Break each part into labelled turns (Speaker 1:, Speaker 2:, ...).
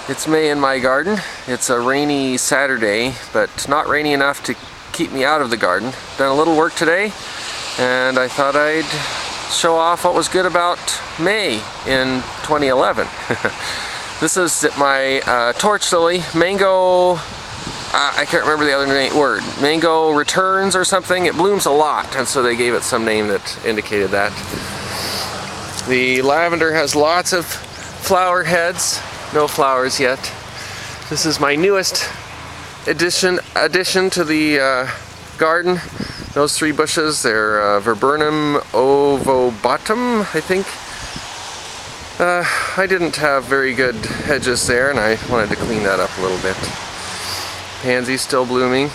Speaker 1: It's May in my garden. It's a rainy Saturday, but not rainy enough to keep me out of the garden. Done a little work today, and I thought I'd show off what was good about May in 2011. This is my torch lily, mango, I can't remember the other word, mango returns or something. It blooms a lot, and so they gave it some name that indicated that. The lavender has lots of flower heads. No flowers yet. This is my newest addition to the garden. Those three bushes, they're Viburnum ovobatum, I think. I didn't have very good hedges there, and I wanted to clean that up a little bit. Pansy still blooming.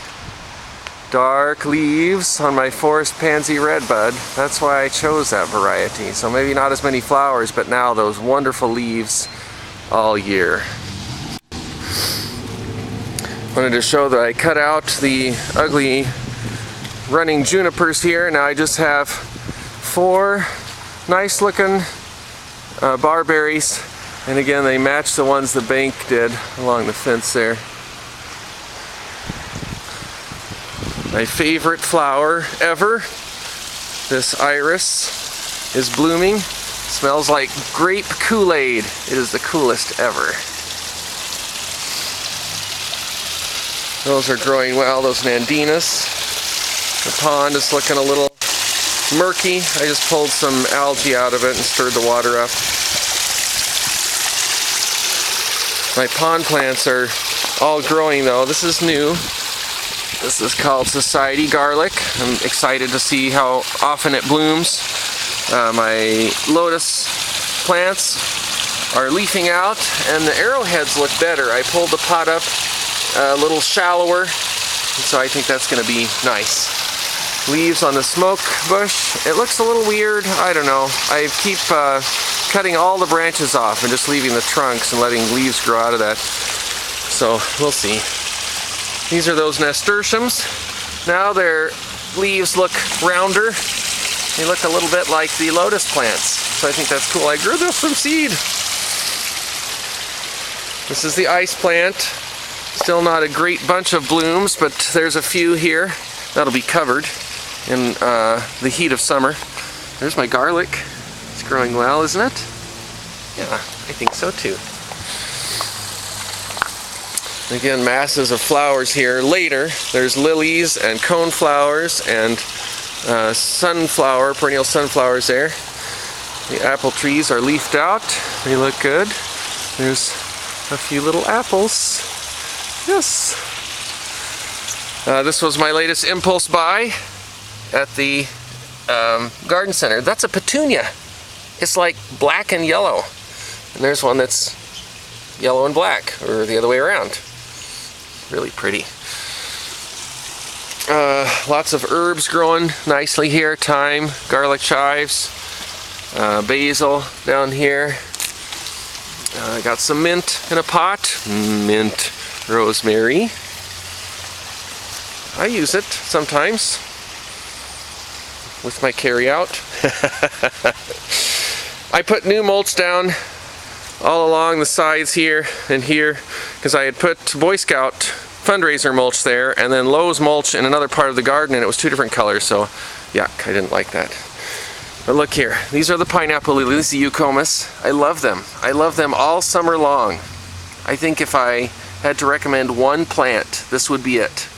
Speaker 1: Dark leaves on my forest pansy redbud. That's why I chose that variety. So maybe not as many flowers, but now those wonderful leaves all year. Wanted to show that I cut out the ugly running junipers here. Now I just have 4 nice looking barberries, and again they match the ones the bank did along the fence there. My favorite flower ever, this iris, is blooming. Smells like grape Kool-Aid. It is the coolest ever. Those are growing well, those nandinas. The pond is looking a little murky. I just pulled some algae out of it and stirred the water up. My pond plants are all growing though. This is new. This is called Society Garlic. I'm excited to see how often it blooms. My lotus plants are leafing out, and the arrowheads look better. I pulled the pot up a little shallower, so I think that's going to be nice. Leaves on the smoke bush, it looks a little weird. I don't know. I keep cutting all the branches off and just leaving the trunks and letting leaves grow out of that. So we'll see. These are those nasturtiums. Now their leaves look rounder. They look a little bit like the lotus plants, so I think that's cool. I grew this from seed. This is the ice plant. Still not a great bunch of blooms, but there's a few here that'll be covered in the heat of summer. There's my garlic. It's growing well, isn't it? Yeah, I think so too. Again, masses of flowers here. Later, there's lilies and coneflowers and sunflower, perennial sunflowers there. The apple trees are leafed out. They look good. There's a few little apples. Yes. This was my latest impulse buy at the garden center. That's a petunia. It's like black and yellow. And there's one that's yellow and black, or the other way around. Really pretty. Lots of herbs growing nicely here. Thyme, garlic chives, basil down here. I got some mint in a pot. Mint rosemary. I use it sometimes with my carry-out. I put new mulch down all along the sides here and here because I had put Boy Scout fundraiser mulch there and then Lowe's mulch in another part of the garden, and it was 2 different colors, so yuck, I didn't like that. But look here, these are the pineapple lilies, the eucomis. I love them. I love them all summer long. I think if I had to recommend one plant, this would be it.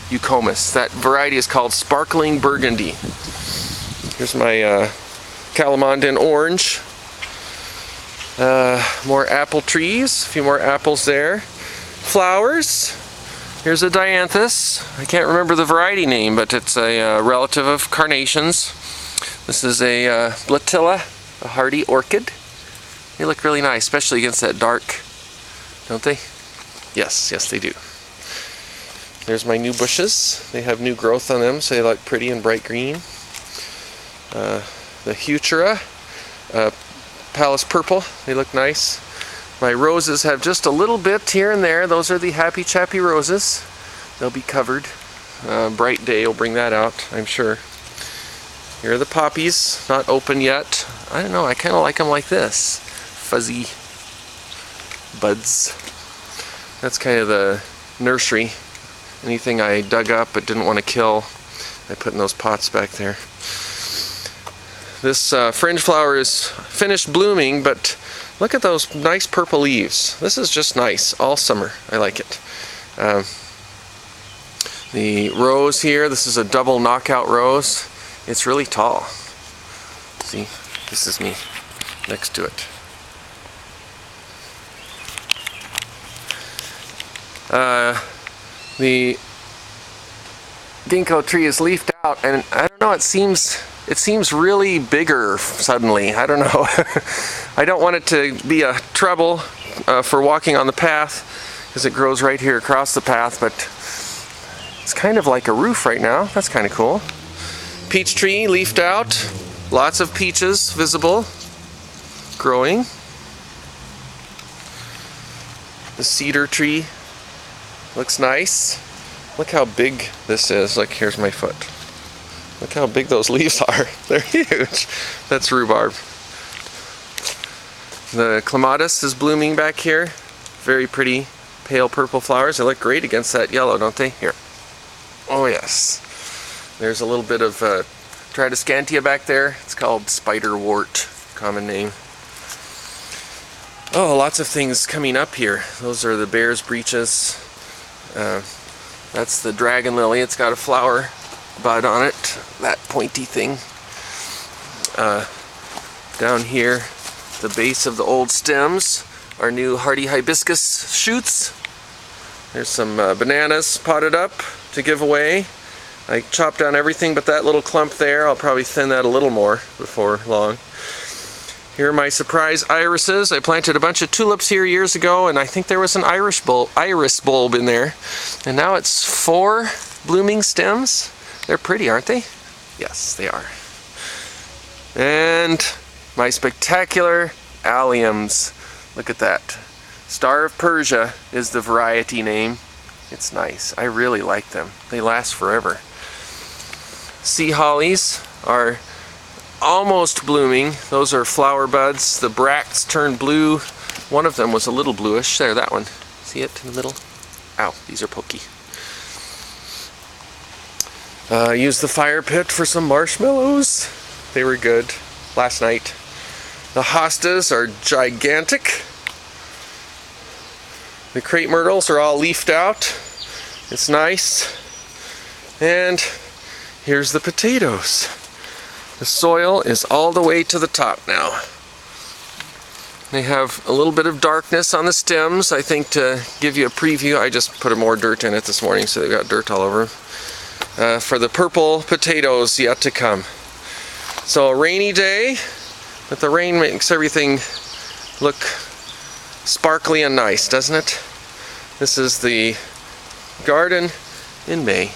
Speaker 1: Eucomis. That variety is called Sparkling Burgundy. Here's my Calamondin orange. More apple trees, a few more apples there. Flowers. Here's a dianthus. I can't remember the variety name, but it's a relative of carnations. This is a blatilla, a hardy orchid. They look really nice, especially against that dark, don't they? Yes, yes they do. There's my new bushes. They have new growth on them, so they look pretty and bright green. The heuchera, Palace purple, they look nice. My roses have just a little bit here and there. Those are the Happy Chappy roses. They'll be covered. Bright day will bring that out, I'm sure. Here are the poppies, not open yet. I don't know, I kind of like them like this. Fuzzy buds. That's kind of the nursery. Anything I dug up but didn't want to kill, I put in those pots back there. This fringe flower is finished blooming, but look at those nice purple leaves. This is just nice all summer. I like it. The rose here, this is a double knockout rose. It's really tall. See, this is me next to it. The ginkgo tree is leafed out, and I don't know, it seems really bigger suddenly. I don't know. I don't want it to be a trouble for walking on the path, because it grows right here across the path, but it's kind of like a roof right now. That's kind of cool. Peach tree leafed out. Lots of peaches visible, growing. The cedar tree looks nice. Look how big this is. Look, here's my foot. Look how big those leaves are. They're huge. That's rhubarb. The clematis is blooming back here. Very pretty pale purple flowers. They look great against that yellow, don't they? Here. Oh yes. There's a little bit of Tradescantia back there. It's called spiderwort, common name. Oh, lots of things coming up here. Those are the bear's breeches. That's the dragon lily. It's got a flower bud on it, that pointy thing. Down here, the base of the old stems, our new hardy hibiscus shoots. There's some bananas potted up to give away. I chopped down everything but that little clump there. I'll probably thin that a little more before long. Here are my surprise irises. I planted a bunch of tulips here years ago, and I think there was an iris bulb in there. And now it's 4 blooming stems. They're pretty, aren't they? Yes, they are. And my spectacular alliums. Look at that. Star of Persia is the variety name. It's nice. I really like them. They last forever. Sea hollies are almost blooming. Those are flower buds. The bracts turned blue. One of them was a little bluish. There, that one. See it in the middle? Ow, these are pokey. Used the fire pit for some marshmallows. They were good last night. The hostas are gigantic. The crepe myrtles are all leafed out. It's nice. And here's the potatoes. The soil is all the way to the top now. They have a little bit of darkness on the stems, I think, to give you a preview. I just put more dirt in it this morning, so they've got dirt all over them. For the purple potatoes yet to come. So a rainy day, but the rain makes everything look sparkly and nice, doesn't it? This is the garden in May.